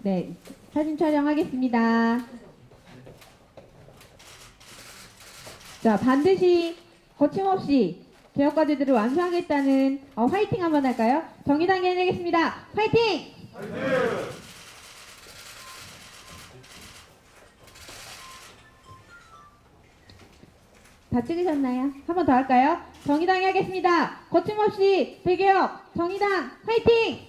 네, 사진 촬영하겠습니다. 자, 반드시 거침없이 개혁과제들을 완수하겠다는 화이팅 한번 할까요? 정의당 해내겠습니다. 화이팅! 다 찍으셨나요? 한 번 더 할까요? 정의당이 하겠습니다. 거침없이 대개혁 정의당 화이팅!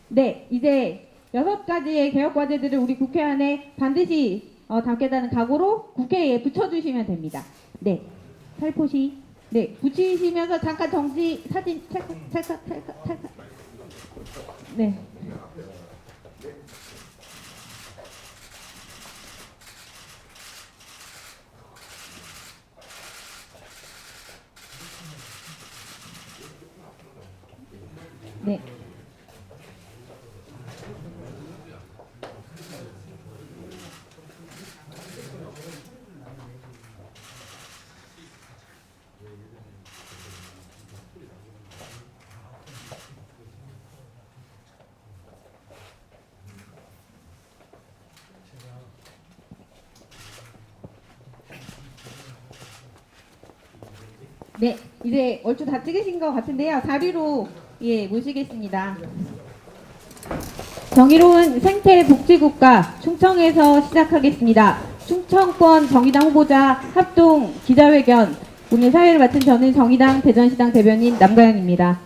네, 이제 6가지의 개혁 과제들을 우리 국회 안에 반드시 담겠다는 각오로 국회에 붙여주시면 됩니다. 네, 살포시. 네, 붙이시면서 잠깐 정지 사진 찰칵. 네. 네. 네, 이제 얼추 다 찍으신 것 같은데요. 자리로 모시겠습니다. 정의로운 생태복지국가 충청에서 시작하겠습니다. 충청권 정의당 후보자 합동 기자회견. 오늘 사회를 맡은 저는 정의당 대전시당 대변인 남가연입니다.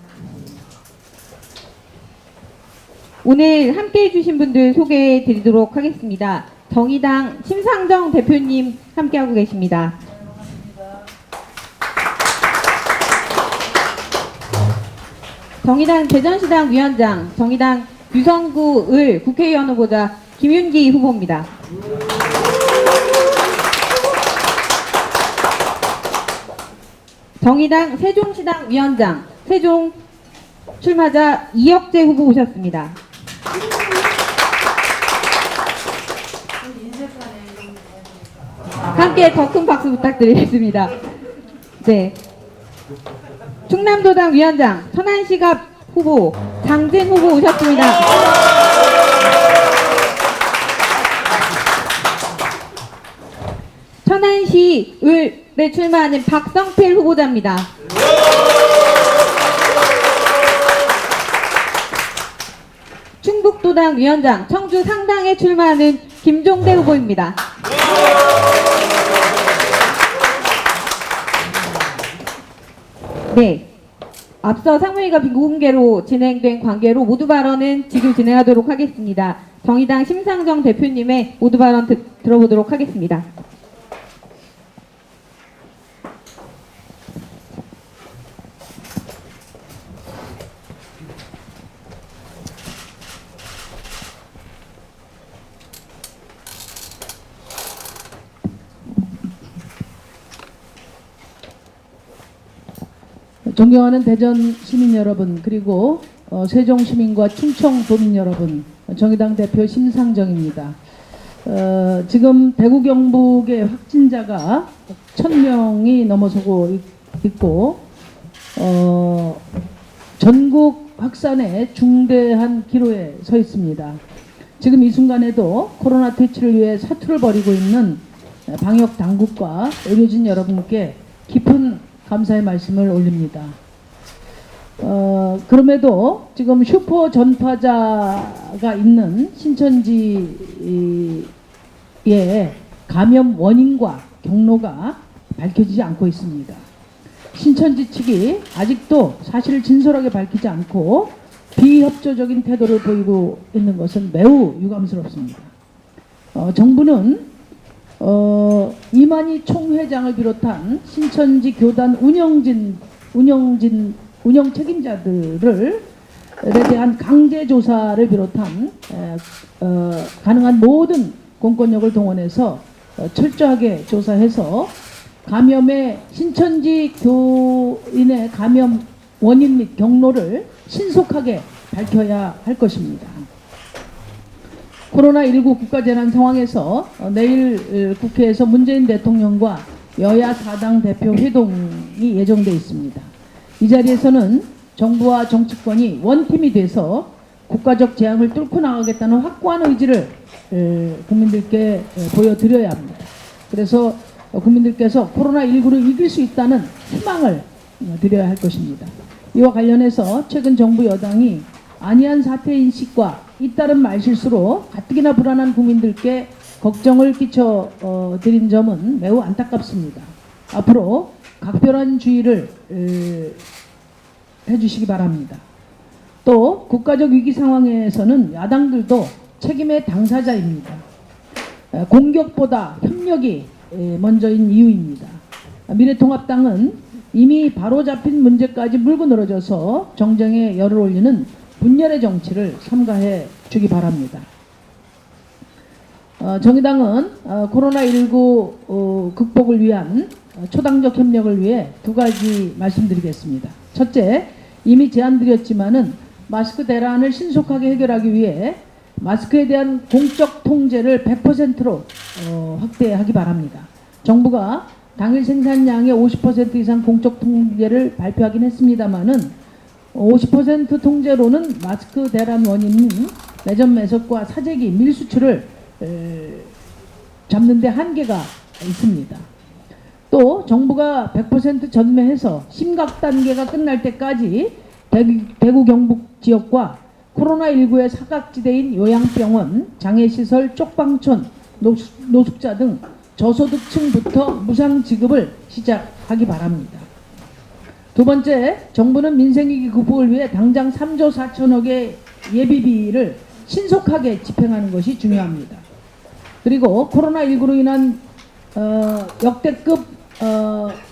오늘 함께해 주신 분들 소개해 드리도록 하겠습니다. 정의당 심상정 대표님 함께하고 계십니다. 정의당 대전시당 위원장, 정의당 유성구 을 국회의원 후보자 김윤기 후보입니다. 정의당 세종시당 위원장, 세종 출마자 이혁재 후보 오셨습니다. 함께 더 큰 박수 부탁드리겠습니다. 네. 충남도당 위원장 천안시갑 후보 장진 후보 오셨습니다. 천안시을에 출마하는 박성필 후보자입니다. 충북도당 위원장 청주 상당에 출마하는 김종대 후보입니다. 네, 앞서 상무위가 비공개로 진행된 관계로 모두 발언은 지금 진행하도록 하겠습니다. 정의당 심상정 대표님의 모두 발언 들어보도록 하겠습니다. 존경하는 대전 시민 여러분, 그리고 세종 시민과 충청 도민 여러분, 정의당 대표 심상정입니다. 지금 대구 경북의 확진자가 1000명이 넘어서고 있고 전국 확산의 중대한 기로에 서 있습니다. 지금 이 순간에도 코로나 퇴치를 위해 사투를 벌이고 있는 방역 당국과 의료진 여러분께 깊은 감사의 말씀을 올립니다. 그럼에도 지금 슈퍼 전파자가 있는 신천지의 감염 원인과 경로가 밝혀지지 않고 있습니다. 신천지 측이 아직도 사실을 진솔하게 밝히지 않고 비협조적인 태도를 보이고 있는 것은 매우 유감스럽습니다. 정부는 이만희 총회장을 비롯한 신천지 교단 운영 책임자들에 대한 강제 조사를 비롯한 가능한 모든 공권력을 동원해서 철저하게 조사해서 감염의 신천지 교인의 감염 원인 및 경로를 신속하게 밝혀야 할 것입니다. 코로나19 국가재난 상황에서 내일 국회에서 문재인 대통령과 여야 4당 대표 회동이 예정돼 있습니다. 이 자리에서는 정부와 정치권이 원팀이 돼서 국가적 재앙을 뚫고 나가겠다는 확고한 의지를 국민들께 보여드려야 합니다. 그래서 국민들께서 코로나19를 이길 수 있다는 희망을 드려야 할 것입니다. 이와 관련해서 최근 정부 여당이 안이한 사태 인식과 잇따른 말실수로 가뜩이나 불안한 국민들께 걱정을 끼쳐 드린 점은 매우 안타깝습니다. 앞으로 각별한 주의를 해주시기 바랍니다. 또 국가적 위기 상황에서는 야당들도 책임의 당사자입니다. 공격보다 협력이 먼저인 이유입니다. 미래통합당은 이미 바로잡힌 문제까지 물고 늘어져서 정쟁에 열을 올리는 분열의 정치를 삼가해 주기 바랍니다. 정의당은 코로나19 극복을 위한 초당적 협력을 위해 두 가지 말씀드리겠습니다. 첫째, 이미 제안드렸지만은 마스크 대란을 신속하게 해결하기 위해 마스크에 대한 공적 통제를 100%로 확대하기 바랍니다. 정부가 당일 생산량의 50% 이상 공적 통제를 발표하긴 했습니다만은 50% 통제로는 마스크 대란 원인인 매점 매석과 사재기 밀수출을 잡는 데 한계가 있습니다. 또 정부가 100% 전매해서 심각 단계가 끝날 때까지 대구 경북 지역과 코로나19의 사각지대인 요양병원, 장애시설, 쪽방촌, 노숙자 등 저소득층부터 무상 지급을 시작하기 바랍니다. 두 번째, 정부는 민생위기 극복을 위해 당장 3조 4천억의 예비비를 신속하게 집행하는 것이 중요합니다. 그리고 코로나19로 인한 역대급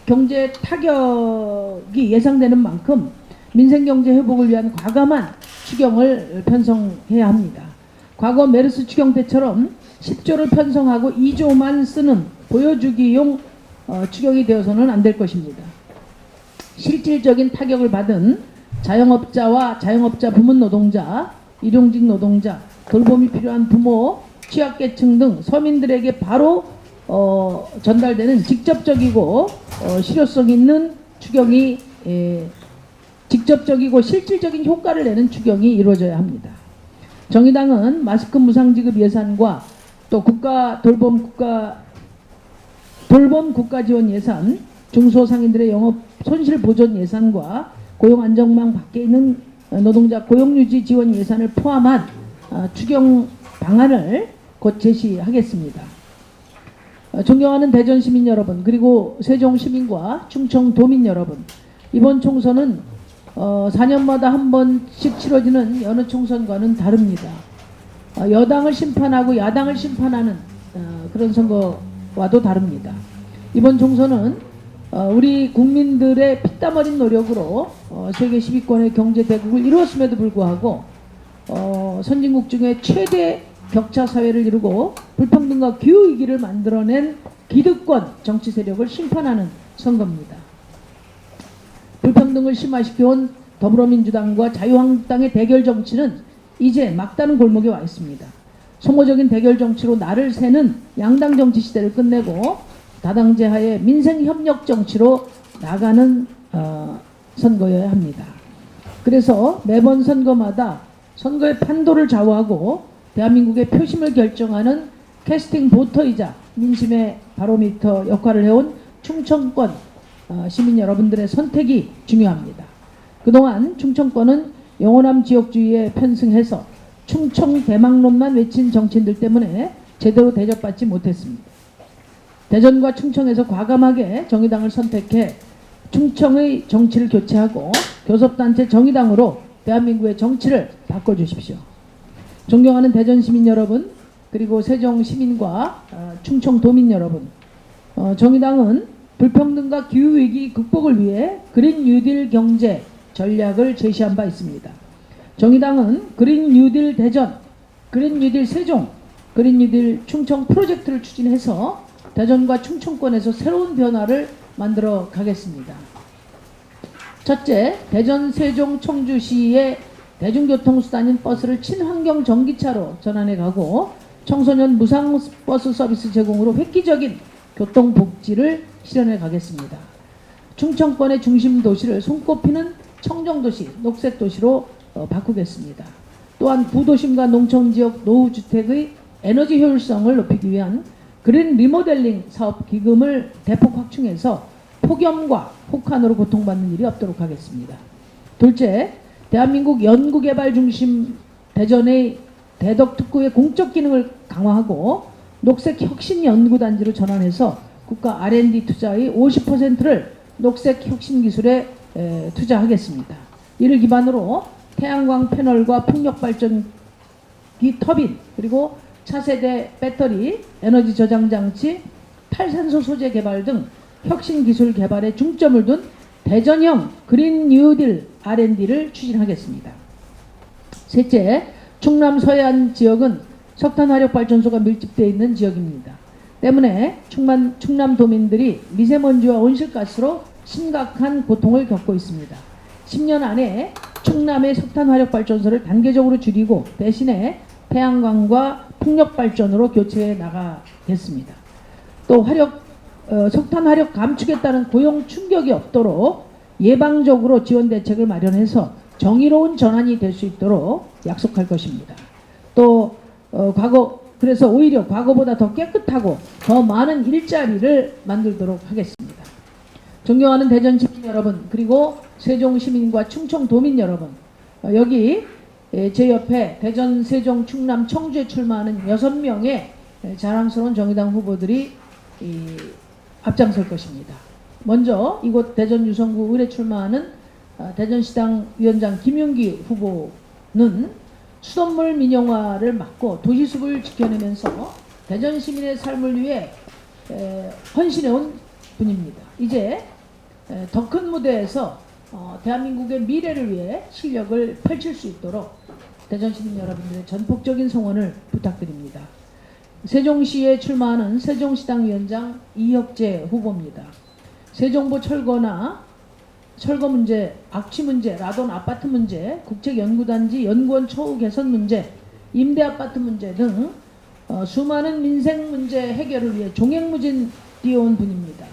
경제 타격이 예상되는 만큼 민생경제 회복을 위한 과감한 추경을 편성해야 합니다. 과거 메르스 추경 때처럼 10조를 편성하고 2조만 쓰는 보여주기용 추경이 되어서는 안 될 것입니다. 실질적인 타격을 받은 자영업자와 자영업자 부문 노동자, 일용직 노동자, 돌봄이 필요한 부모, 취약계층 등 서민들에게 바로 전달되는 직접적이고 실효성 있는 추경이 직접적이고 실질적인 효과를 내는 추경이 이루어져야 합니다. 정의당은 마스크 무상지급 예산과 또 돌봄 국가 지원 예산, 중소상인들의 영업 손실 보전 예산과 고용 안정망 밖에 있는 노동자 고용유지 지원 예산을 포함한 추경 방안을 곧 제시하겠습니다. 존경하는 대전 시민 여러분, 그리고 세종 시민과 충청 도민 여러분, 이번 총선은 4년마다 한 번씩 치러지는 여느 총선과는 다릅니다. 여당을 심판하고 야당을 심판하는 그런 선거와도 다릅니다. 이번 총선은 우리 국민들의 피땀 어린 노력으로 세계 10위권의 경제 대국을 이루었음에도 불구하고 선진국 중에 최대 격차 사회를 이루고 불평등과 기후위기를 만들어낸 기득권 정치 세력을 심판하는 선거입니다. 불평등을 심화시켜온 더불어민주당과 자유한국당의 대결 정치는 이제 막다른 골목에 와 있습니다. 소모적인 대결 정치로 날을 새는 양당 정치 시대를 끝내고 다당제 하에 민생협력 정치로 나가는 선거여야 합니다. 그래서 매번 선거마다 선거의 판도를 좌우하고 대한민국의 표심을 결정하는 캐스팅 보터이자 민심의 바로미터 역할을 해온 충청권 시민 여러분들의 선택이 중요합니다. 그동안 충청권은 영호남 지역주의에 편승해서 충청 대망론만 외친 정치인들 때문에 제대로 대접받지 못했습니다. 대전과 충청에서 과감하게 정의당을 선택해 충청의 정치를 교체하고 교섭단체 정의당으로 대한민국의 정치를 바꿔주십시오. 존경하는 대전 시민 여러분, 그리고 세종 시민과 충청 도민 여러분, 정의당은 불평등과 기후위기 극복을 위해 그린 뉴딜 경제 전략을 제시한 바 있습니다. 정의당은 그린 뉴딜 대전, 그린 뉴딜 세종, 그린 뉴딜 충청 프로젝트를 추진해서 대전과 충청권에서 새로운 변화를 만들어 가겠습니다. 첫째, 대전, 세종, 청주시의 대중교통수단인 버스를 친환경 전기차로 전환해 가고 청소년 무상 버스 서비스 제공으로 획기적인 교통복지를 실현해 가겠습니다. 충청권의 중심 도시를 손꼽히는 청정도시, 녹색도시로 바꾸겠습니다. 또한 부도심과 농촌지역 노후주택의 에너지 효율성을 높이기 위한 그린 리모델링 사업 기금을 대폭 확충해서 폭염과 혹한으로 고통받는 일이 없도록 하겠습니다. 둘째, 대한민국 연구개발 중심 대전의 대덕특구의 공적 기능을 강화하고 녹색 혁신 연구단지로 전환해서 국가 R&D 투자의 50%를 녹색 혁신 기술에 투자하겠습니다. 이를 기반으로 태양광 패널과 풍력 발전기 터빈, 그리고 차세대 배터리, 에너지 저장 장치, 탈산소 소재 개발 등 혁신 기술 개발에 중점을 둔 대전형 그린 뉴딜 R&D를 추진하겠습니다. 셋째, 충남 서해안 지역은 석탄 화력 발전소가 밀집되어 있는 지역입니다. 때문에 충남 도민들이 미세먼지와 온실가스로 심각한 고통을 겪고 있습니다. 10년 안에 충남의 석탄 화력 발전소를 단계적으로 줄이고 대신에 태양광과 풍력 발전으로 교체해 나가겠습니다. 또 석탄 화력 감축에 따른 고용 충격이 없도록 예방적으로 지원 대책을 마련해서 정의로운 전환이 될 수 있도록 약속할 것입니다. 또 그래서 오히려 과거보다 더 깨끗하고 더 많은 일자리를 만들도록 하겠습니다. 존경하는 대전 시민 여러분, 그리고 세종 시민과 충청 도민 여러분, 여기 제 옆에 대전, 세종, 충남, 청주에 출마하는 6명의 자랑스러운 정의당 후보들이 앞장설 것입니다. 먼저 이곳 대전 유성구 을에 출마하는 대전시당 위원장 김윤기 후보는 수돗물 민영화를 막고 도시숲을 지켜내면서 대전 시민의 삶을 위해 헌신해온 분입니다. 이제 더 큰 무대에서 대한민국의 미래를 위해 실력을 펼칠 수 있도록 대전 시민 여러분들의 전폭적인 성원을 부탁드립니다. 세종시에 출마하는 세종시당 위원장 이혁재 후보입니다. 세종보 철거 문제, 악취 문제, 라돈 아파트 문제, 국책연구단지 연구원 처우 개선 문제, 임대 아파트 문제 등 수많은 민생 문제 해결을 위해 종횡무진 뛰어온 분입니다.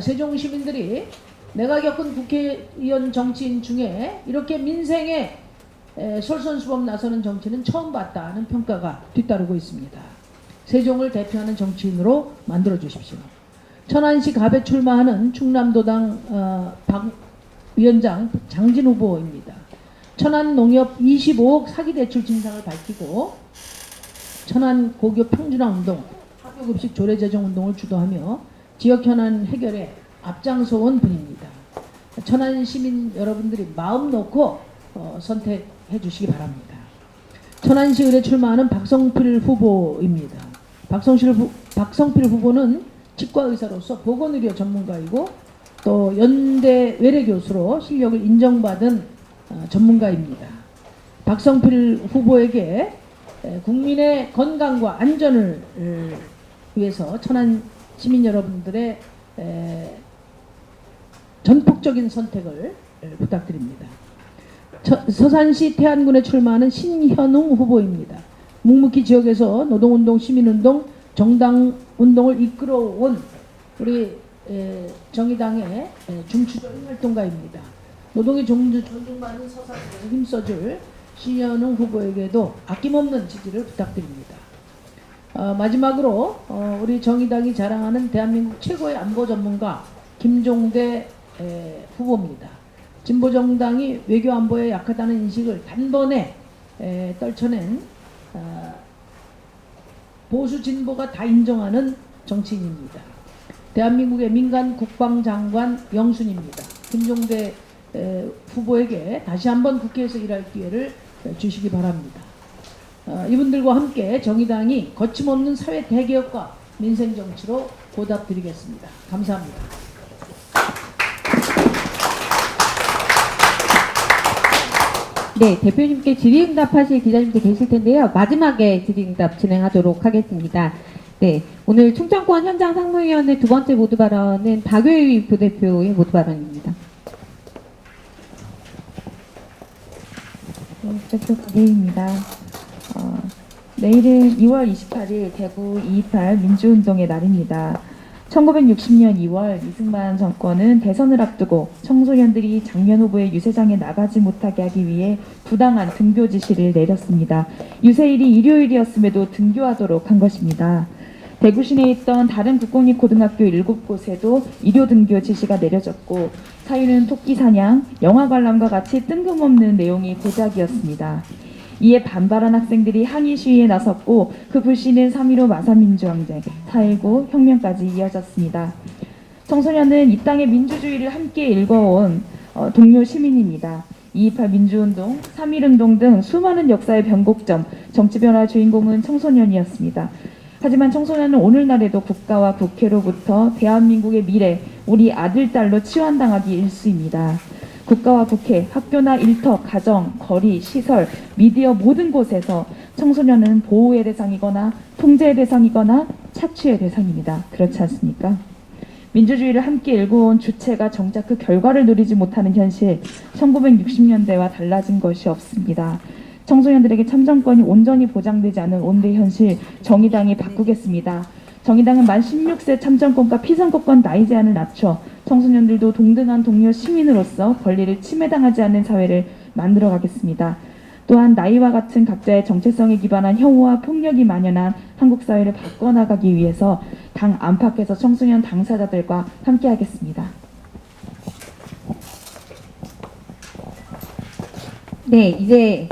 세종 시민들이 내가 겪은 국회의원 정치인 중에 이렇게 민생에 솔선수범 나서는 정치는 처음 봤다는 평가가 뒤따르고 있습니다. 세종을 대표하는 정치인으로 만들어 주십시오. 천안시 갑에 출마하는 충남도당 박 위원장 장진 후보입니다. 천안농협 25억 사기대출 진상을 밝히고 천안 고교 평준화 운동, 학교급식 조례제정 운동을 주도하며 지역 현안 해결에 앞장서온 분입니다. 천안 시민 여러분들이 마음 놓고 선택해 주시기 바랍니다. 천안시 을에 출마하는 박성필 후보입니다. 박성필 후보는 치과의사로서 보건의료 전문가이고 또 연대 외래교수로 실력을 인정받은 전문가입니다. 박성필 후보에게 국민의 건강과 안전을 위해서 천안 시민 여러분들의 전폭적인 선택을 부탁드립니다. 서산시 태안군에 출마하는 신현웅 후보입니다. 묵묵히 지역에서 노동운동, 시민운동, 정당운동을 이끌어온 우리 정의당의 중추적인 활동가입니다. 노동의 존중받는 서산에서 힘써줄 신현웅 후보에게도 아낌없는 지지를 부탁드립니다. 마지막으로 우리 정의당이 자랑하는 대한민국 최고의 안보 전문가 김종대 후보입니다. 진보정당이 외교 안보에 약하다는 인식을 단번에 떨쳐낸 보수 진보가 다 인정하는 정치인입니다. 대한민국의 민간 국방장관 영순입니다. 김종대 후보에게 다시 한번 국회에서 일할 기회를 주시기 바랍니다. 이분들과 함께 정의당이 거침없는 사회 대개혁과 민생정치로 보답드리겠습니다. 감사합니다. 네, 대표님께 질의응답하실 기자님도 계실 텐데요. 마지막에 질의응답 진행하도록 하겠습니다. 네, 오늘 충청권 현장 상무위원회 두 번째 모두 발언은 박외의 부대표의 모두 발언입니다. 네, 대표 박예희입니다. 내일은 2월 28일 대구 2.28 민주운동의 날입니다. 1960년 2월 이승만 정권은 대선을 앞두고 청소년들이 장면 후보의 유세장에 나가지 못하게 하기 위해 부당한 등교 지시를 내렸습니다. 유세일이 일요일이었음에도 등교하도록 한 것입니다. 대구 시내에 있던 다른 국공립고등학교 7곳에도 일요 등교 지시가 내려졌고 사유는 토끼 사냥, 영화 관람과 같이 뜬금없는 내용이 고작이었습니다. 이에 반발한 학생들이 항의 시위에 나섰고 그 불씨는 3.15 마사민주항쟁, 4.19 혁명까지 이어졌습니다. 청소년은 이 땅의 민주주의를 함께 읽어온 동료 시민입니다. 2.28 민주운동, 3.1운동 등 수많은 역사의 변곡점, 정치 변화의 주인공은 청소년이었습니다. 하지만 청소년은 오늘날에도 국가와 국회로부터 대한민국의 미래, 우리 아들, 딸로 치환당하기 일쑤입니다. 국가와 국회, 학교나 일터, 가정, 거리, 시설, 미디어 모든 곳에서 청소년은 보호의 대상이거나 통제의 대상이거나 착취의 대상입니다. 그렇지 않습니까? 민주주의를 함께 일궈온 주체가 정작 그 결과를 누리지 못하는 현실, 1960년대와 달라진 것이 없습니다. 청소년들에게 참정권이 온전히 보장되지 않은 온대 현실, 정의당이 바꾸겠습니다. 정의당은 만 16세 참정권과 피선거권 나이 제한을 낮춰 청소년들도 동등한 동료 시민으로서 권리를 침해당하지 않는 사회를 만들어 가겠습니다. 또한 나이와 같은 각자의 정체성에 기반한 혐오와 폭력이 만연한 한국 사회를 바꿔나가기 위해서 당 안팎에서 청소년 당사자들과 함께하겠습니다. 네, 이제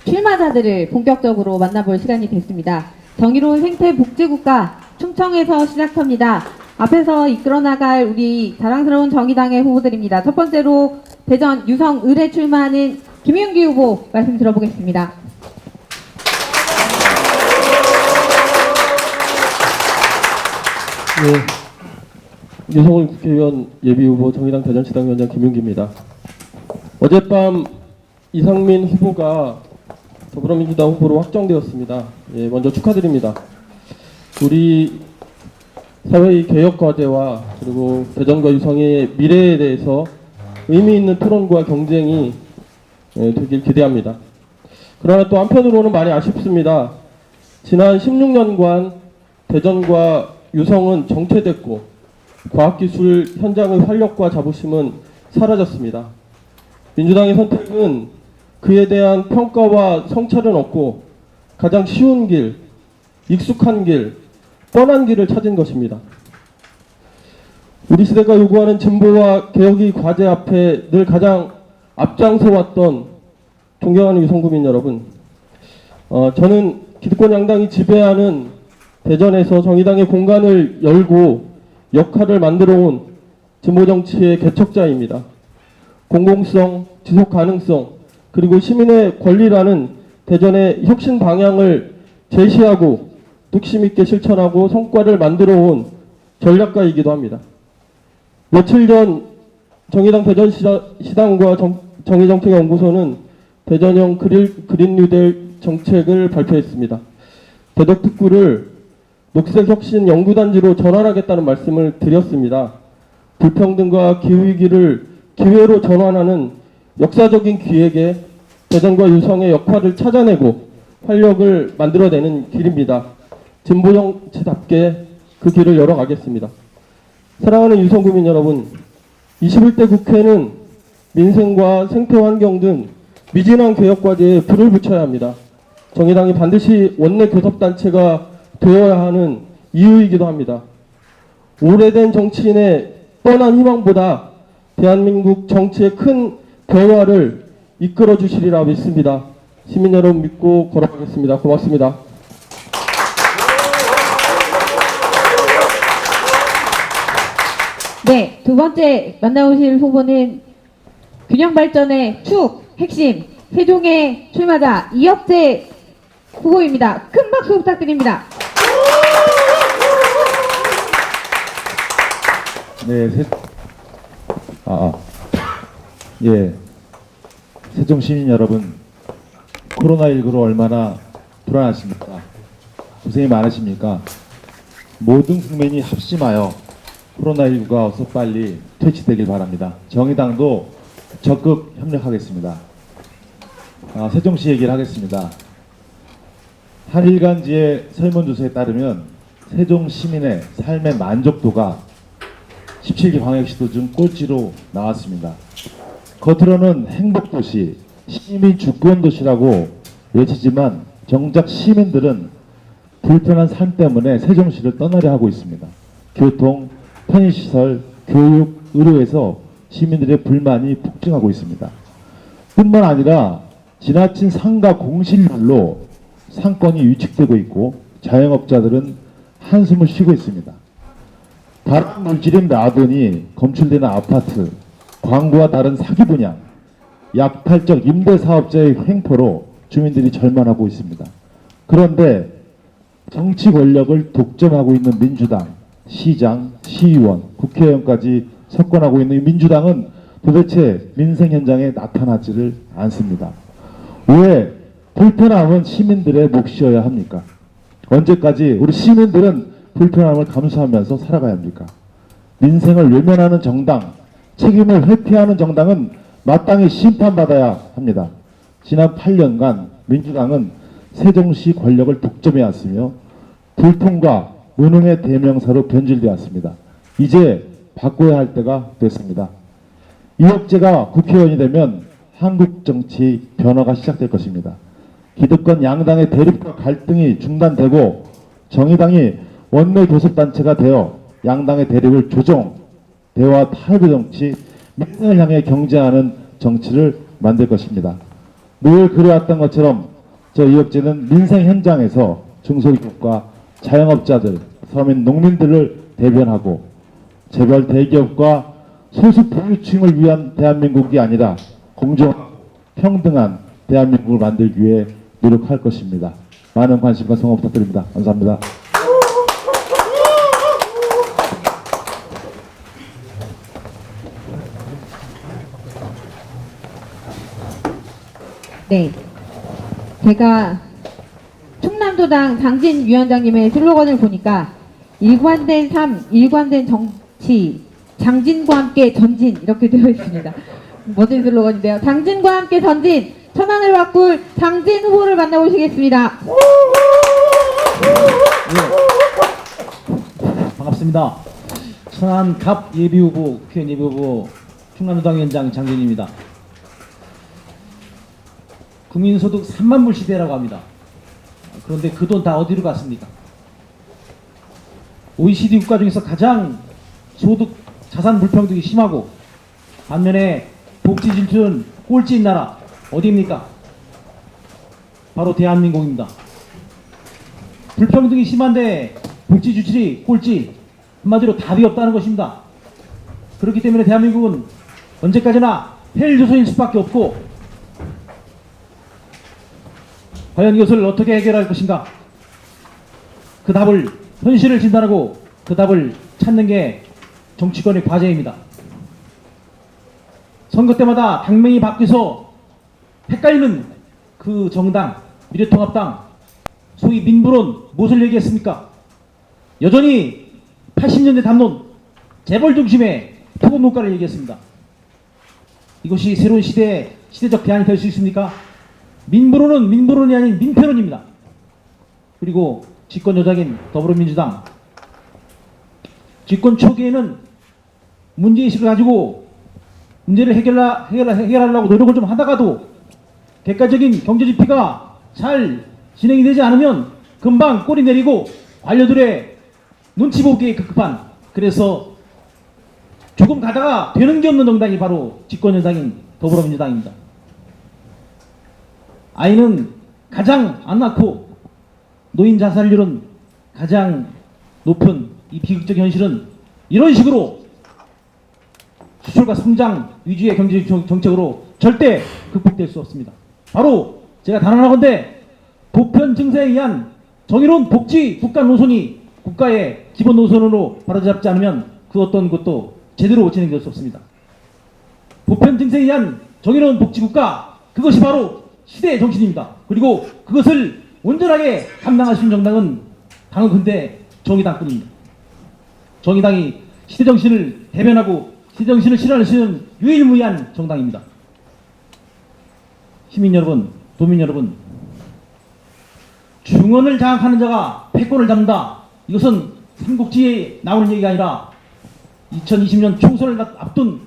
출마자들을 본격적으로 만나볼 시간이 됐습니다. 정의로운 생태복지국가 충청에서 시작합니다. 앞에서 이끌어 나갈 우리 자랑스러운 정의당의 후보들입니다. 첫 번째로 대전 유성 을에 출마하는 김윤기 후보 말씀 들어보겠습니다. 네, 유성을 국회의원 예비후보 정의당 대전시당위원장 김윤기입니다. 어젯밤 이상민 후보가 더불어민주당 후보로 확정되었습니다. 예, 먼저 축하드립니다. 우리 사회의 개혁 과제와 그리고 대전과 유성의 미래에 대해서 의미 있는 토론과 경쟁이 되길 기대합니다. 그러나 또 한편으로는 많이 아쉽습니다. 지난 16년간 대전과 유성은 정체됐고 과학기술 현장의 활력과 자부심은 사라졌습니다. 민주당의 선택은 그에 대한 평가와 성찰은 없고 가장 쉬운 길, 익숙한 길, 뻔한 길을 찾은 것입니다. 우리 시대가 요구하는 진보와 개혁의 과제 앞에 늘 가장 앞장서왔던 존경하는 유성구민 여러분, 저는 기득권 양당이 지배하는 대전에서 정의당의 공간을 열고 역할을 만들어온 진보정치의 개척자입니다. 공공성, 지속 가능성, 그리고 시민의 권리라는 대전의 혁신 방향을 제시하고 뚝심 있게 실천하고 성과를 만들어온 전략가이기도 합니다. 며칠 전 정의당 대전시당과 정의정책연구소는 대전형 그린 뉴딜 정책을 발표했습니다. 대덕특구를 녹색혁신 연구단지로 전환하겠다는 말씀을 드렸습니다. 불평등과 기후위기를 기회로 전환하는 역사적인 기획에 대전과 유성의 역할을 찾아내고 활력을 만들어내는 길입니다. 진보정치답게 그 길을 열어가겠습니다. 사랑하는 유성구민 여러분, 21대 국회는 민생과 생태환경 등 미진한 개혁과제에 불을 붙여야 합니다. 정의당이 반드시 원내 교섭단체가 되어야 하는 이유이기도 합니다. 오래된 정치인의 뻔한 희망보다 대한민국 정치의 큰 변화를 이끌어 주시리라 믿습니다. 시민 여러분 믿고 걸어가겠습니다. 고맙습니다. 네, 두 번째 만나오실 후보는 균형발전의 축, 핵심, 세종의 출마자 이혁재 후보입니다. 큰 박수 부탁드립니다. 네, 예, 세종 시민 여러분, 코로나19로 얼마나 불안하십니까? 고생이 많으십니까? 모든 국민이 합심하여 코로나19가 어서 빨리 퇴치되길 바랍니다. 정의당도 적극 협력하겠습니다. 세종시 얘기를 하겠습니다. 한일간지의 설문조사에 따르면 세종 시민의 삶의 만족도가 17기 광역시도 중 꼴찌로 나왔습니다. 겉으로는 행복도시, 시민 주권도시라고 외치지만 정작 시민들은 불편한 삶 때문에 세종시를 떠나려 하고 있습니다. 교통, 편의시설, 교육, 의료에서 시민들의 불만이 폭증하고 있습니다. 뿐만 아니라 지나친 상가 공실률로 상권이 위축되고 있고 자영업자들은 한숨을 쉬고 있습니다. 다른 물질인 라돈이 검출되는 아파트, 광고와 다른 사기 분양, 약탈적 임대사업자의 횡포로 주민들이 절망하고 있습니다. 그런데 정치 권력을 독점하고 있는 민주당, 시장, 시의원, 국회의원까지 석권하고 있는 민주당은 도대체 민생 현장에 나타나지를 않습니다. 왜 불편함은 시민들의 몫이어야 합니까? 언제까지 우리 시민들은 불편함을 감수하면서 살아가야 합니까? 민생을 외면하는 정당, 책임을 회피하는 정당은 마땅히 심판받아야 합니다. 지난 8년간 민주당은 세종시 권력을 독점해왔으며 불통과 무능의 대명사로 변질되었습니다. 이제 바꿔야 할 때가 됐습니다. 이혁재가 국회의원이 되면 한국 정치 변화가 시작될 것입니다. 기득권 양당의 대립과 갈등이 중단되고 정의당이 원내 교섭단체가 되어 양당의 대립을 조정, 대화 타협의 정치, 민생을 향해 경쟁하는 정치를 만들 것입니다. 늘 그래왔던 것처럼 저 이혁재는 민생 현장에서 중소기업과 자영업자들, 서민 농민들을 대변하고 재벌 대기업과 소수 부유층을 위한 대한민국이 아니라 공정하고 평등한 대한민국을 만들기 위해 노력할 것입니다. 많은 관심과 성원 부탁드립니다. 감사합니다. 네. 제가 충남도당 장진 위원장님의 슬로건을 보니까 일관된 삶, 일관된 정치, 장진과 함께 전진 이렇게 되어 있습니다. 멋진 슬로건인데요. 장진과 함께 전진, 천안을 바꿀 장진 후보를 만나보시겠습니다. 반갑습니다. 천안 갑 예비후보, 국회의원 예비후보 충남도당 위원장 장진입니다. 국민소득 3만 불 시대라고 합니다. 그런데 그 돈 다 어디로 갔습니까? OECD 국가 중에서 가장 소득 자산 불평등이 심하고 반면에 복지 질투는 꼴찌인 나라 어디입니까? 바로 대한민국입니다. 불평등이 심한데 복지 지출이 꼴찌, 한마디로 답이 없다는 것입니다. 그렇기 때문에 대한민국은 언제까지나 폐일조선일 수밖에 없고, 과연 이것을 어떻게 해결할 것인가? 그 답을, 현실을 진단하고 그 답을 찾는 게 정치권의 과제입니다. 선거 때마다 당명이 바뀌어서 헷갈리는 그 정당, 미래통합당, 소위 민부론 무엇을 얘기했습니까? 여전히 80년대 담론, 재벌 중심의 토건 문과를 얘기했습니다. 이것이 새로운 시대의 시대적 대안이 될 수 있습니까? 민부론은 민부론이 아닌 민폐론입니다. 그리고 집권 여당인 더불어민주당, 집권 초기에는 문제의식을 가지고 문제를 해결하려고 노력을 좀 하다가도 객관적인 경제지표가 잘 진행이 되지 않으면 금방 꼬리 내리고 관료들의 눈치 보기에 급급한, 그래서 조금 가다가 되는 게 없는 정당이 바로 집권 여당인 더불어민주당입니다. 아이는 가장 안 낳고 노인 자살률은 가장 높은 이 비극적 현실은 이런 식으로 수출과 성장 위주의 경제 정책으로 절대 극복될 수 없습니다. 바로 제가 단언하건대 보편 증세에 의한 정의로운 복지 국가 노선이 국가의 기본 노선으로 바로잡지 않으면 그 어떤 것도 제대로 진행될 수 없습니다. 보편 증세에 의한 정의로운 복지 국가, 그것이 바로 시대의 정신입니다. 그리고 그것을 온전하게 감당할 수 있는 정당은 당근대 정의당뿐입니다. 정의당이 시대 정신을 대변하고 시대 정신을 실현할 수 있는 유일무이한 정당입니다. 시민 여러분, 도민 여러분, 중언을 장악하는 자가 패권을 잡는다. 이것은 삼국지에 나오는 얘기가 아니라 2020년 총선을 앞둔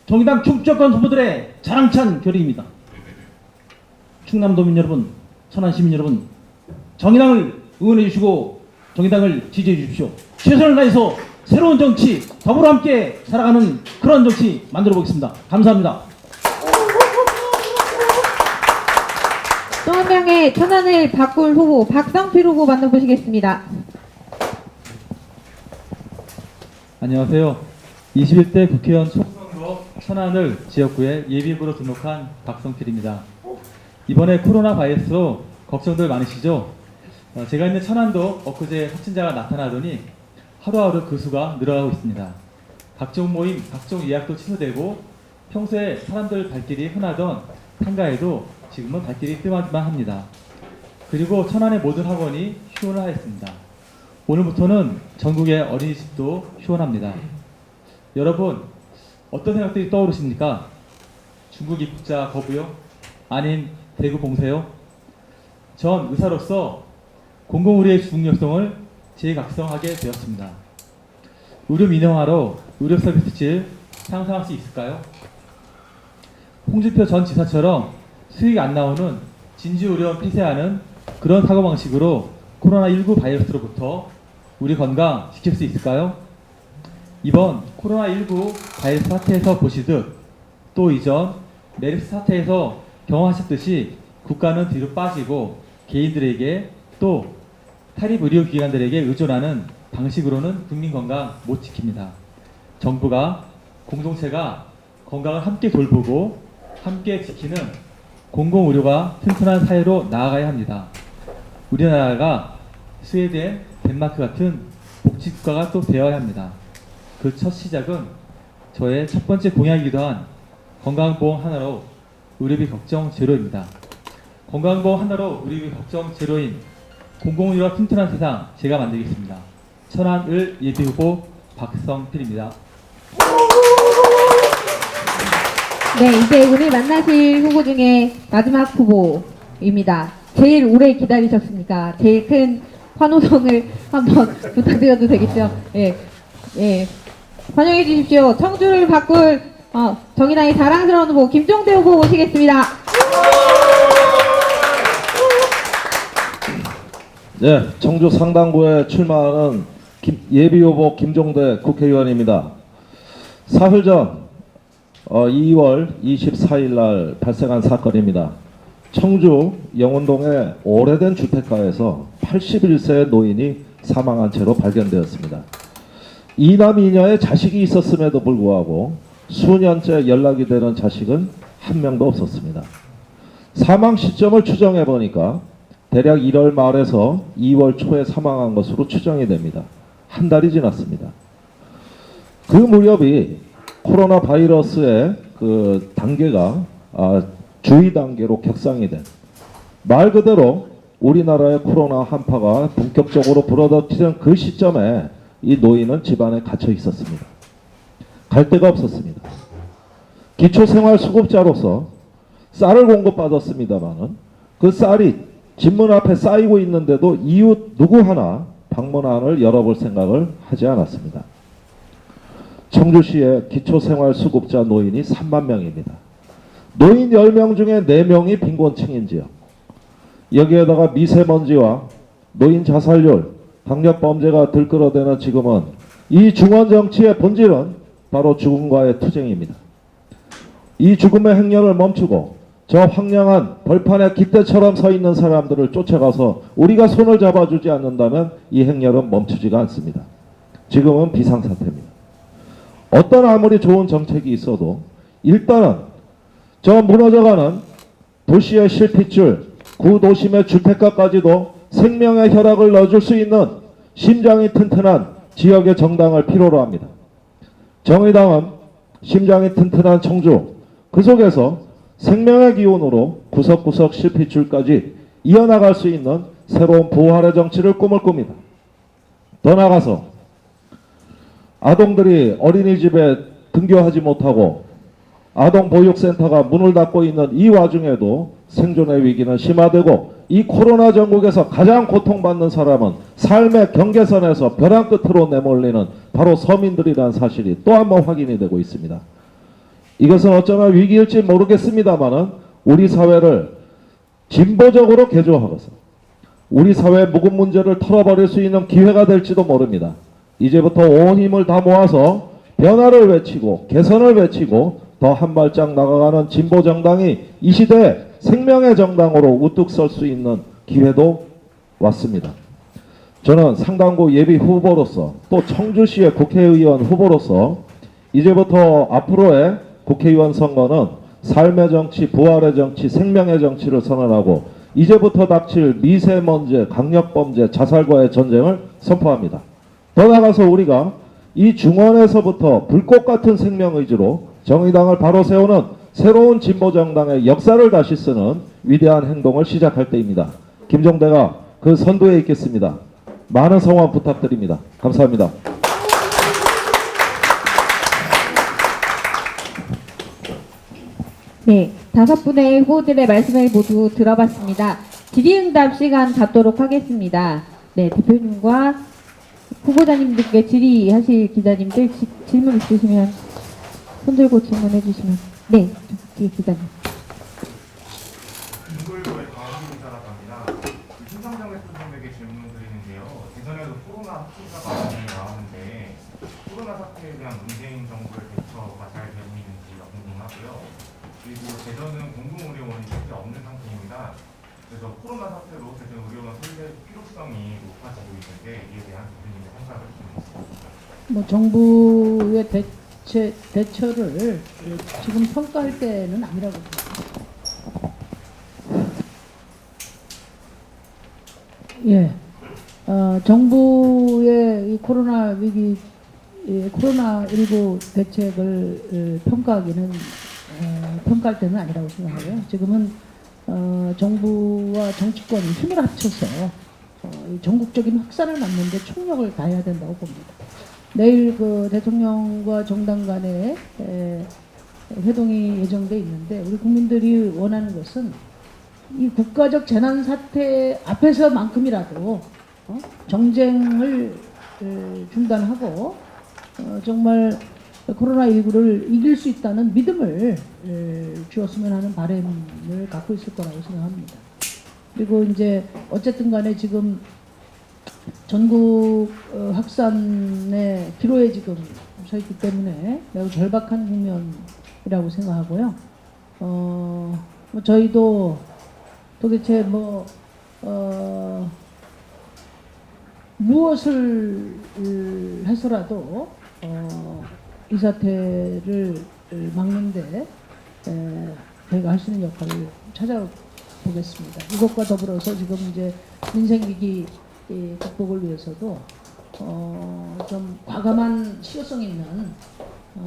정의당 충주권 후보들의 자랑찬 결의입니다. 충남도민 여러분, 천안 시민 여러분, 정의당을 응원해 주시고 정의당을 지지해 주십시오. 최선을 다해서 새로운 정치, 더불어 함께 살아가는 그런 정치 만들어 보겠습니다. 감사합니다. 또 한 명의 천안을 바꿀 후보 박성필 후보 만나보시겠습니다. 안녕하세요. 21대 국회의원 총선거 천안을 지역구에 예비후보로 등록한 박성필입니다. 이번에 코로나 바이러스로 걱정들 많으시죠? 제가 있는 천안도 엊그제 확진자가 나타나더니 하루하루 그 수가 늘어나고 있습니다. 각종 모임, 각종 예약도 취소되고 평소에 사람들 발길이 흔하던 한가에도 지금은 발길이 뜸하기만 합니다. 그리고 천안의 모든 학원이 휴원을 하였습니다. 오늘부터는 전국의 어린이집도 휴원합니다. 여러분, 어떤 생각들이 떠오르십니까? 중국 입국자 거부요? 아닌 대구 봉쇄요? 전 의사로서 공공의료의 중요성을 재각성하게 되었습니다. 의료 민영화로 의료 서비스 질 상상할 수 있을까요? 홍준표 전 지사처럼 수익이 안 나오는 진주의료원 폐쇄하는 그런 사고방식으로 코로나19 바이러스로부터 우리 건강 지킬 수 있을까요? 이번 코로나19 바이러스 사태에서 보시듯 또 이전 메르스 사태에서 경험하셨듯이 국가는 뒤로 빠지고 개인들에게 또 타립 의료기관들에게 의존하는 방식으로는 국민 건강 못 지킵니다. 정부가 공동체가 건강을 함께 돌보고 함께 지키는 공공의료가 튼튼한 사회로 나아가야 합니다. 우리나라가 스웨덴, 덴마크 같은 복지국가가 또 되어야 합니다. 그 첫 시작은 저의 첫 번째 공약이기도 한 건강보험 하나로 의료비 걱정 제로입니다. 건강보험 하나로 의료비 걱정 제로인 공공의료가 튼튼한 세상 제가 만들겠습니다. 천안을 예비후보 박성필입니다. 네, 이제 오늘 만나실 후보 중에 마지막 후보입니다. 제일 오래 기다리셨으니까 제일 큰 환호성을 한번 부탁드려도 되겠죠? 예, 예. 환영해 주십시오. 청주를 바꿀 정의당의 자랑스러운 후보 김종대 후보 모시겠습니다. 네, 청주 상당구에 출마하는 예비후보 김종대 국회의원입니다. 사흘 전 2월 24일 날 발생한 사건입니다. 청주 영운동의 오래된 주택가에서 81세 노인이 사망한 채로 발견되었습니다. 이남 이녀의 자식이 있었음에도 불구하고 수년째 연락이 되는 자식은 한 명도 없었습니다. 사망 시점을 추정해 보니까 대략 1월 말에서 2월 초에 사망한 것으로 추정이 됩니다. 한 달이 지났습니다. 그 무렵이 코로나 바이러스의 그 단계가 주의 단계로 격상이 된, 말 그대로 우리나라의 코로나 한파가 본격적으로 불어닥치는 그 시점에 이 노인은 집안에 갇혀 있었습니다. 갈 데가 없었습니다. 기초생활수급자로서 쌀을 공급받았습니다마는 그 쌀이 집문 앞에 쌓이고 있는데도 이웃 누구 하나 방문안을 열어볼 생각을 하지 않았습니다. 청주시의 기초생활수급자 노인이 3만 명입니다. 노인 10명 중에 4명이 빈곤층인 지역. 여기에다가 미세먼지와 노인 자살률, 강력범죄가 들끓어대는 지금은 이 중원정치의 본질은 바로 죽음과의 투쟁입니다. 이 죽음의 행렬을 멈추고 저 황량한 벌판에 깃대처럼 서 있는 사람들을 쫓아가서 우리가 손을 잡아주지 않는다면 이 행렬은 멈추지가 않습니다. 지금은 비상사태입니다. 어떤 아무리 좋은 정책이 있어도 일단은 저 무너져가는 도시의 실핏줄, 구도심의 주택가까지도 생명의 혈압을 넣어줄 수 있는 심장이 튼튼한 지역의 정당을 필요로 합니다. 정의당은 심장이 튼튼한 청주, 그 속에서 생명의 기운으로 구석구석 실핏줄까지 이어나갈 수 있는 새로운 부활의 정치를 꿈을 꿉니다. 더 나아가서 아동들이 어린이집에 등교하지 못하고 아동보육센터가 문을 닫고 있는 이 와중에도 생존의 위기는 심화되고 이 코로나 전국에서 가장 고통받는 사람은 삶의 경계선에서 벼랑 끝으로 내몰리는 바로 서민들이라는 사실이 또 한 번 확인이 되고 있습니다. 이것은 어쩌면 위기일지 모르겠습니다만은 우리 사회를 진보적으로 개조하고서 우리 사회의 묵은 문제를 털어버릴 수 있는 기회가 될지도 모릅니다. 이제부터 온 힘을 다 모아서 변화를 외치고 개선을 외치고 더 한 발짝 나아가는 진보 정당이 이 시대에 생명의 정당으로 우뚝 설 수 있는 기회도 왔습니다. 저는 상당구 예비 후보로서 또 청주시의 국회의원 후보로서 이제부터 앞으로의 국회의원 선거는 삶의 정치, 부활의 정치, 생명의 정치를 선언하고 이제부터 닥칠 미세먼지, 강력범죄, 자살과의 전쟁을 선포합니다. 더 나아가서 우리가 이 중원에서부터 불꽃 같은 생명의지로 정의당을 바로 세우는 새로운 진보정당의 역사를 다시 쓰는 위대한 행동을 시작할 때입니다. 김종대가 그 선두에 있겠습니다. 많은 성원 부탁드립니다. 감사합니다. 네, 5분의 후보들의 말씀을 모두 들어봤습니다. 질의응답 시간 갖도록 하겠습니다. 네, 대표님과 후보자님들께 질의하실 기자님들 질문 있으시면 손 들고 질문해 주시면. 네, 뒤에 기자님. 중고일보의 강원기 기자라고 합니다. 신상정 대표님에게 질문 드리는데요. 예전에도 코로나 확진자가 많이 나왔는데 코로나 사태에 대한 문재인 정부의 대처가 잘 되고 있는지가 궁금하고요. 그리고 대전은 공공의료원이 실제 없는 상태입니다. 그래서 코로나 사태로 대전 의료원 설계 필요성이 높아지고 있는데 이에 대한 대표님의 생각을 좀 해주시겠습니다. 뭐 정부의 대처를 지금 평가할 때는 아니라고 봅니다. 예, 정부의 이 코로나 위기, 코로나19 대책을 평가하기는 평가할 때는 아니라고 생각하고요. 지금은 정부와 정치권이 힘을 합쳐서 이 전국적인 확산을 막는 데 총력을 다해야 된다고 봅니다. 내일 그 대통령과 정당 간의 회동이 예정돼 있는데 우리 국민들이 원하는 것은 이 국가적 재난 사태 앞에서만큼이라도 정쟁을 중단하고 정말 코로나19를 이길 수 있다는 믿음을 주었으면 하는 바람을 갖고 있을 거라고 생각합니다. 그리고 이제 어쨌든 간에 지금 전국 확산의 기로에 지금 서 있기 때문에 매우 절박한 국면이라고 생각하고요. 뭐 저희도 도대체 무엇을 해서라도 이 사태를 막는데 저희가 할 수 있는 역할을 찾아보겠습니다. 이것과 더불어서 지금 이제 민생위기 극복을 위해서도 좀 과감한 실효성 있는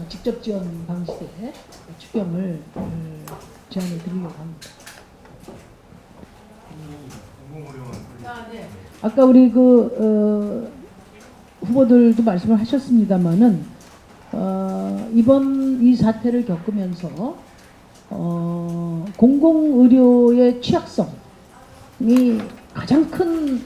직접 지원 방식의 추경을 제안해 드리려고 합니다. 아까 우리 후보들도 말씀을 하셨습니다마는 이번 이 사태를 겪으면서 공공의료의 취약성이 가장 큰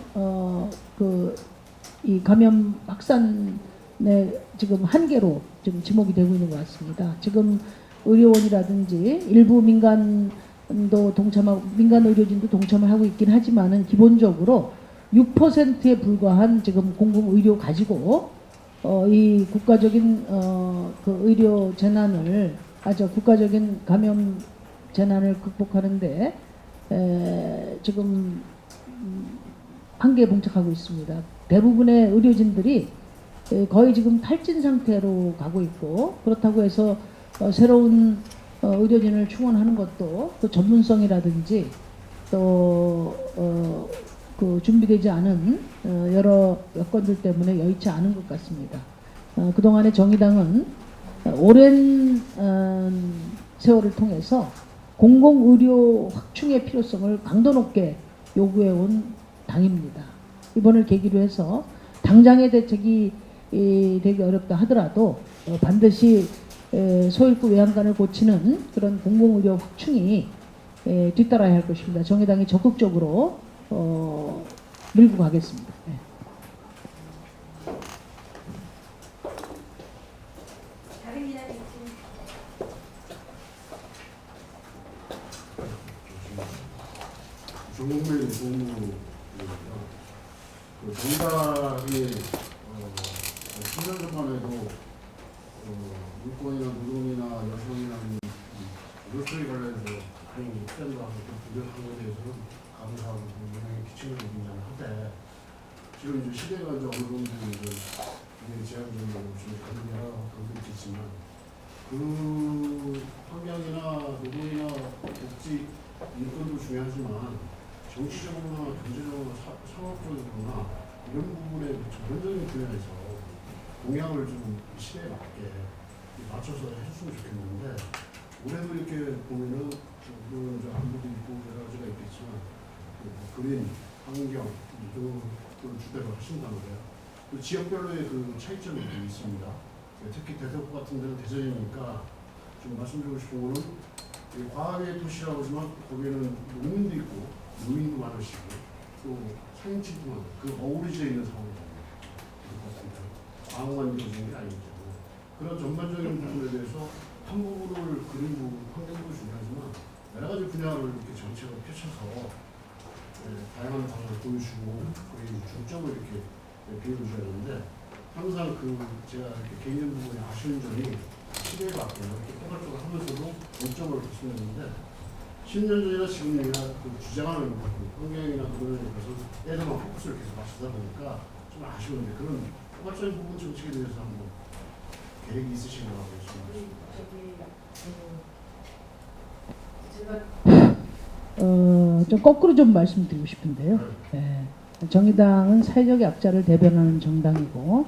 이 감염 확산의 지금 한계로 지금 지목이 되고 있는 것 같습니다. 지금 의료원이라든지 일부 민간 의료진도 동참을 하고 있긴 하지만은 기본적으로 6%에 불과한 지금 공공의료 가지고 이 국가적인 그 의료 재난을 국가적인 감염 재난을 극복하는데 지금 한계에 봉착하고 있습니다. 대부분의 의료진들이 거의 지금 탈진 상태로 가고 있고 그렇다고 해서 새로운 의료진을 충원하는 것도 또 전문성이라든지 또 그 준비되지 않은 여러 여건들 때문에 여의치 않은 것 같습니다. 그동안에 정의당은 오랜 세월을 통해서 공공의료 확충의 필요성을 강도 높게 요구해온 당입니다. 이번을 계기로 해서 당장의 대책이 되기 어렵다 하더라도 반드시 소일구 외양간을 고치는 그런 공공의료 확충이 뒤따라야 할 것입니다. 정의당이 적극적으로 밀고 가겠습니다. 네. 전국민 공무원이고요. 그 정당이 10년 전만 해도 물권이나 노동이나 여성이나 노조에 관련해서 많이 피해자하고 부족한 것에 대해서는 감사하고 영향에 끼치는 부분이긴 한데 지금 이제 시대가 이제 어느 정도 이제 제한적으로 좀 다른 여러 방법이 있겠지만 그 환경이나 노동이나 복지 인권도 중요하지만 정치적으로나 경제적으로 상업적으로나 이런 부분에 전반적인 분야에서 동향을 좀 시대에 맞게 맞춰서 해줬으면 좋겠는데 올해도 이렇게 보면은 물론 이제 안보도 있고 여러 가지가 있겠지만 그린, 환경 이쪽을 주대로 하신다는데요. 그 지역별로의 그 차이점이 좀 있습니다. 특히 대덕 같은 데는 대전이니까 좀 말씀드리고 싶은 거는 과학의 도시라고 하지만 거기에는 농민도 있고 노인도 많으시고 또 상인층도 많고 그 어우러져 있는 상황이 같습니다. 과학만 이루어지는 게 아니죠. 그런 전반적인 부분에 대해서 한 부분을 그리고 환경도 중요하지만 여러 가지 분야를 이렇게 정책을 펼쳐서 다양한 방향을 보여주고 거의 중점을 이렇게 비워줘야 되는데 항상 그 제가 이렇게 개인적 부분에 아쉬운 점이 시대에 맞게 이렇게 포괄적으로 하면서도 중점을 뒀으면 했는데 10년 전이나 지금이나 그 주장하는 환경이나 그런 것을 애들만 포커스를 계속 맞추다 보니까 좀 아쉬운데 그런 포괄적인 부분 정책에 대해서 한번 계획이 있으신가 하고 좀 거꾸로 좀 말씀드리고 싶은데요. 네. 정의당은 사회적 약자를 대변하는 정당이고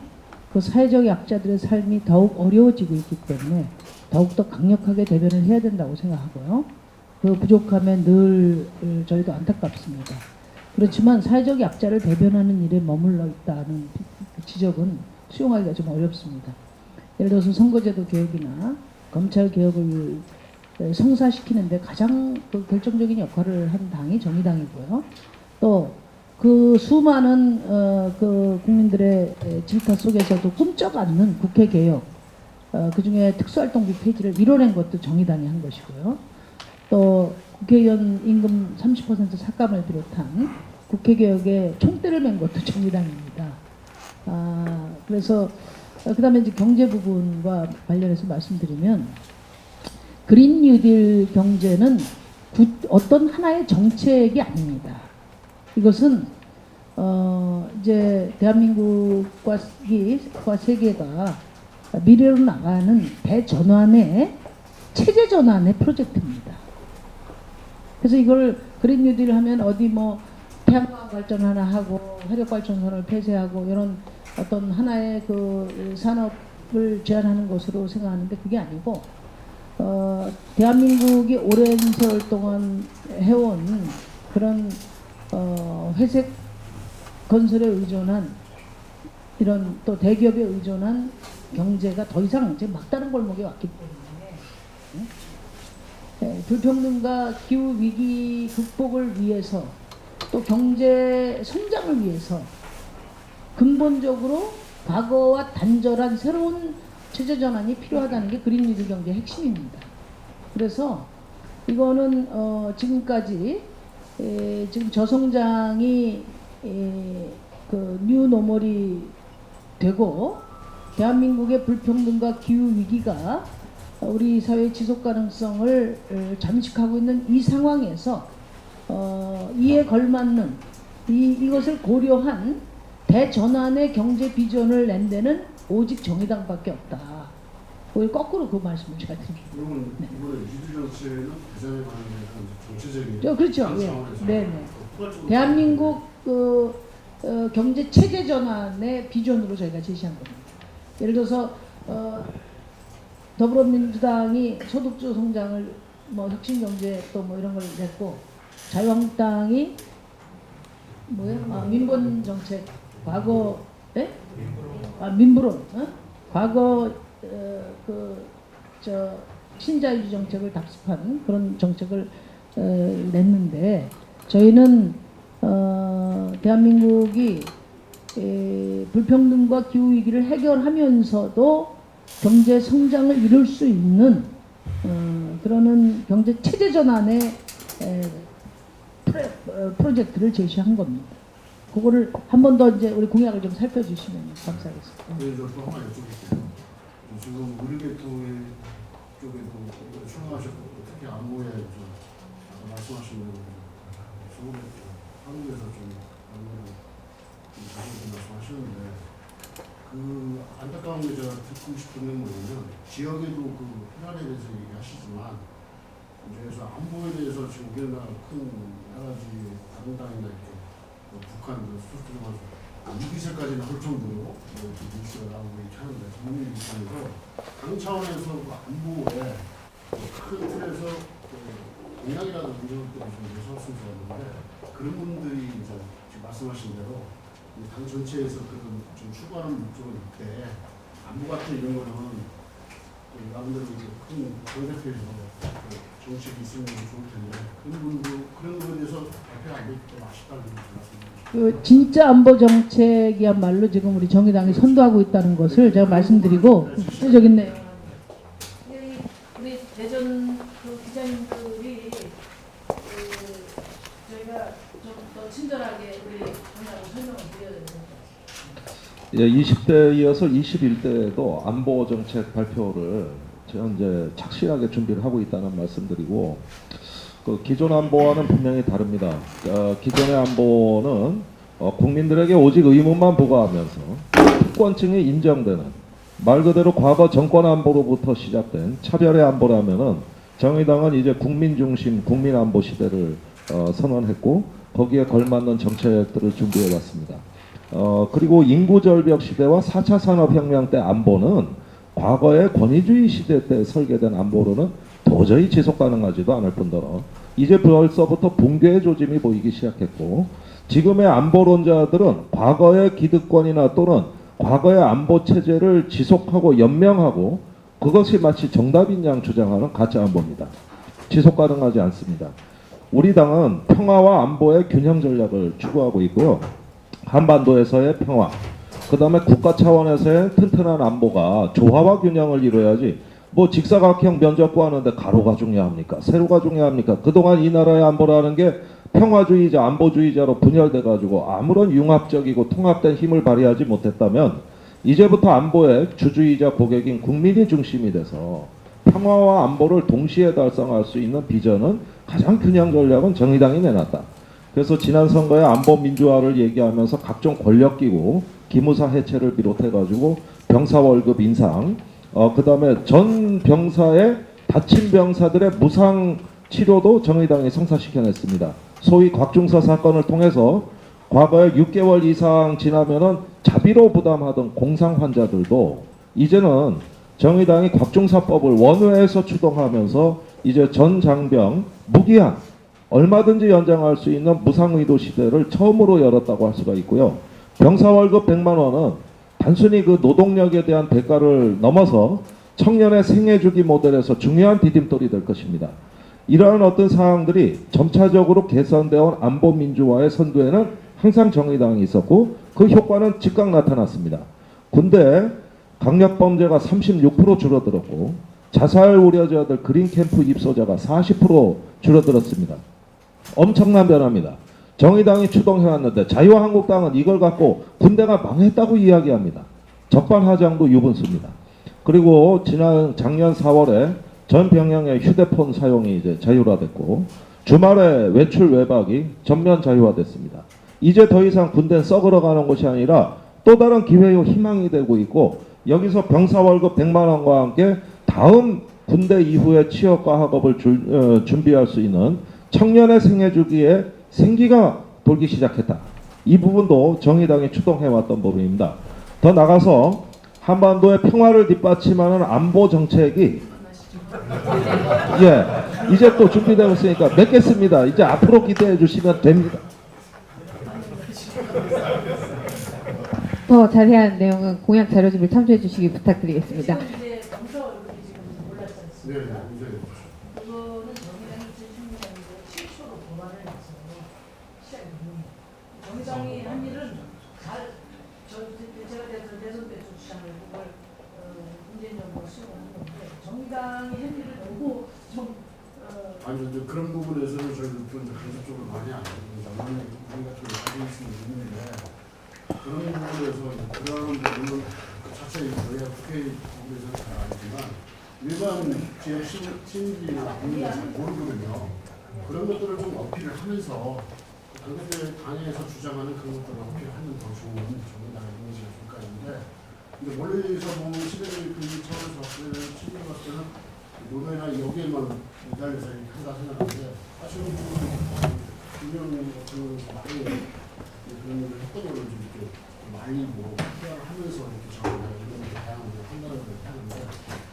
그 사회적 약자들의 삶이 더욱 어려워지고 있기 때문에 더욱더 강력하게 대변을 해야 된다고 생각하고요. 그 부족함에 늘 저희도 안타깝습니다. 그렇지만 사회적 약자를 대변하는 일에 머물러 있다는 지적은 수용하기가 좀 어렵습니다. 예를 들어서 선거제도 개혁이나 검찰 개혁을 성사시키는데 가장 그 결정적인 역할을 한 당이 정의당이고요. 또 그 수많은 그 국민들의 질타 속에서도 꿈쩍 않는 국회 개혁, 그 중에 특수활동비 폐지를 이뤄낸 것도 정의당이 한 것이고요. 또 국회의원 임금 30% 삭감을 비롯한 국회 개혁에 총대를 맨 것도 정의당입니다. 그래서 그다음에 이제 경제 부분과 관련해서 말씀드리면 그린 뉴딜 경제는 어떤 하나의 정책이 아닙니다. 이것은 이제 대한민국과 세계가 미래로 나가는 대전환의 체제 전환의 프로젝트입니다. 그래서 이걸 그린 뉴딜 하면 어디 뭐 태양광 발전 하나 하고 화력 발전소를 폐쇄하고 이런 어떤 하나의 그 산업을 제한하는 것으로 생각하는데 그게 아니고 대한민국이 오랜 세월 동안 해온 그런 회색 건설에 의존한 이런 또 대기업에 의존한 경제가 더 이상 이제 막다른 골목에 왔기 때문에 불평등과 기후 위기 극복을 위해서 또 경제 성장을 위해서 근본적으로 과거와 단절한 새로운 체제 전환이 필요하다는 게 그린 뉴딜 경제의 핵심입니다. 그래서 이거는 지금까지 지금 저성장이 그 뉴노멀이 되고 대한민국의 불평등과 기후 위기가 우리 사회의 지속 가능성을 잠식하고 있는 이 상황에서 이에 걸맞는 이것을 고려한 대전환의 경제 비전을 낸 데는 오직 정의당밖에 없다. 거꾸로 그 말씀을 제가 드립니다. 그러면 이번에 뉴딜 정책은 대전에 관한 정치적인 그렇죠. 예. 네네. 대한민국 경제 체제 전환의 비전으로 저희가 제시한 겁니다. 예를 들어서 더불어민주당이 소득주 성장을 뭐 혁신 경제 또 뭐 이런 걸 냈고 자유한국당이 뭐예요? 민본 정책 과거 민부론 과거 신자유주의 정책을 답습한 그런 정책을 냈는데 저희는 대한민국이 불평등과 기후 위기를 해결하면서도 경제 성장을 이룰 수 있는 그러는 경제 체제 전환의 프로젝트를 제시한 겁니다. 그거를 한 번 더 이제 우리 공약을 좀 살펴주시면 감사하겠습니다. 네, 저또 하나 여쭤볼게요. 지금 의료계통의 쪽에도 출마하셨고 특히 안보에 좀 말씀하신 대로 서울에 한국에서 좀 안보를 자세히 말씀하시는데 그 안타까운 게 제가 듣고 싶은 게 뭐냐면 지역에도 그 피난에 대해서 얘기하시지만 그래서 안보에 대해서 지금 우리나라 큰 여러 가지 다른 당이나 이렇게 북한 스포츠만 위기세까지는 할 정도로 뉴스가 나오고 이렇게 하는데 국민 입장에서 당 차원에서 그 안보에 큰 틀에서 공약이라는 문제를 때문에 좀 내세웠으면 좋았는데 그런 분들이 이제 지금 말씀하신 대로 당 전체에서 그런 좀 추구하는 목적은 있대. 안보 같은 이런 거는 나름대로 큰 정대표에서 정책이 있으면 좋을 텐데 그런 거에 대해서 발표가 안 되기 때문에 아쉽다는 말씀입니다. 그 진짜 안보 정책이야말로 지금 우리 정의당이 선도하고 있다는 것을 제가 말씀드리고 구체적인 내용. 우리 대전 그 기자님들이 저희가 좀 더 친절하게 우리 정의당을 설명을 드려야 되는 예, 20대에 이어서 21대에도 안보 정책 발표를 현재 착실하게 준비를 하고 있다는 말씀드리고 그 기존 안보와는 분명히 다릅니다. 기존의 안보는 국민들에게 오직 의무만 부과하면서 특권층이 인정되는 말 그대로 과거 정권 안보로부터 시작된 차별의 안보라면은 정의당은 이제 국민 중심 국민 안보 시대를 선언했고 거기에 걸맞는 정책들을 준비해왔습니다. 그리고 인구 절벽 시대와 4차 산업혁명 때 안보는 과거의 권위주의 시대 때 설계된 안보로는 도저히 지속 가능하지도 않을 뿐더러 이제 벌써부터 붕괴의 조짐이 보이기 시작했고 지금의 안보론자들은 과거의 기득권이나 또는 과거의 안보 체제를 지속하고 연명하고 그것이 마치 정답인 양 주장하는 가짜 안보입니다. 지속 가능하지 않습니다. 우리 당은 평화와 안보의 균형 전략을 추구하고 있고요. 한반도에서의 평화, 그 다음에 국가 차원에서의 튼튼한 안보가 조화와 균형을 이루어야지 뭐 직사각형 면적구 하는데 가로가 중요합니까? 세로가 중요합니까? 그동안 이 나라의 안보라는 게 평화주의자, 안보주의자로 분열돼가지고 아무런 융합적이고 통합된 힘을 발휘하지 못했다면 이제부터 안보의 주주이자 고객인 국민이 중심이 돼서 평화와 안보를 동시에 달성할 수 있는 비전은 가장 균형 전략은 정의당이 내놨다. 그래서 지난 선거에 안보 민주화를 얘기하면서 각종 권력기구, 기무사 해체를 비롯해가지고 병사 월급 인상, 그 다음에 전 병사의 다친 병사들의 무상 치료도 정의당이 성사시켜냈습니다. 소위 곽중서 사건을 통해서 과거에 6개월 이상 지나면은 자비로 부담하던 공상 환자들도 이제는 정의당이 곽중사법을 원회에서 추동하면서 이제 전 장병 무기한 얼마든지 연장할 수 있는 무상의료 시대를 처음으로 열었다고 할 수가 있고요. 병사 월급 100만 원은 단순히 그 노동력에 대한 대가를 넘어서 청년의 생애주기 모델에서 중요한 디딤돌이 될 것입니다. 이러한 어떤 사항들이 점차적으로 개선되어 온 안보 민주화의 선두에는 항상 정의당이 있었고 그 효과는 즉각 나타났습니다. 군대 강력범죄가 36% 줄어들었고 자살 우려자들 그린캠프 입소자가 40% 줄어들었습니다. 엄청난 변화입니다. 정의당이 추동해왔는데 자유한국당은 이걸 갖고 군대가 망했다고 이야기합니다. 적반하장도 유분수입니다. 그리고 작년 4월에 전 병영의 휴대폰 사용이 이제 자율화됐고 주말에 외출 외박이 전면 자유화됐습니다. 이제 더 이상 군대는 썩으러 가는 것이 아니라 또 다른 기회요 희망이 되고 있고 여기서 병사 월급 100만 원과 함께 다음 군대 이후의 취업과 학업을 준비할 수 있는 청년의 생애 주기에 생기가 돌기 시작했다. 이 부분도 정의당이 추동해왔던 부분입니다. 더 나가서 한반도의 평화를 뒷받침하는 안보 정책이 이제 또 준비되고 있으니까 맺겠습니다. 이제 앞으로 기대해 주시면 됩니다. 더 자세한 내용은 공약 자료집을 참조해 주시기 부탁드리겠습니다. 네, 이제 그거는 정의당이 7초로 도발을 해서 시작이 됩니다. 정의당이 한 일은 제가 대선 때 주장을 그걸 문재인 정부가 수용하는 건데 정의당이 한 일을 보고 아니 근데 그런 부분에서는 저희도 간접적으로 많이 안 합니다. 우리가 좀 가지고 있는데 그런 부분에서 그런 부분은 그 자체에 저희가 국회에서는 잘 알지만 일반 지역 시민들이나 국민이 잘 모르거든요. 그런 것들을 좀 어필을 하면서 그것들 당에서 주장하는 그런 것들을 어필하면 더 좋은 정당의 이미지가 될 거는데 근데 멀리서 보면 시대를 그 차원에서 봤을 때는 시민이 봤을 때는 노래나 여기에만 매달려서 이렇게 한다 생각하는데 사실은 분명 그 많이 그런 일을 했던 걸로 좀 이렇게 말리고 PR 하면서 이렇게 저희가 이런 다양한 판단을 하는데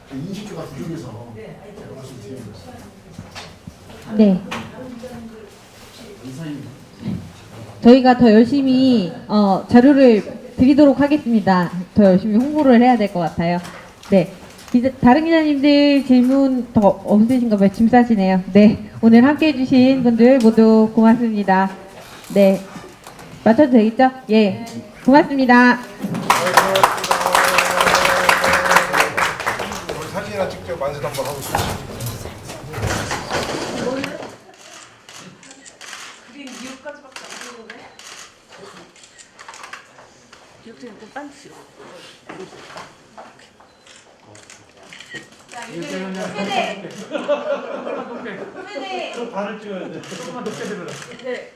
그 인식도가 부족해서 제가 말씀드립니다. 네. 이사입니다. 저희가 더 열심히 자료를 드리도록 하겠습니다. 더 열심히 홍보를 해야 될 것 같아요. 네. 다른 기자님들 질문 더 없으신가 봐요. 짐 싸시네요. 네. 오늘 함께 해주신 분들 모두 고맙습니다. 네. 맞춰도 되겠죠? 예. 고맙습니다. 사진이나 직접 만세 한번 하고 싶어요. 세대. 발을 찍어야 돼. 조금만 높게 들어라. 네.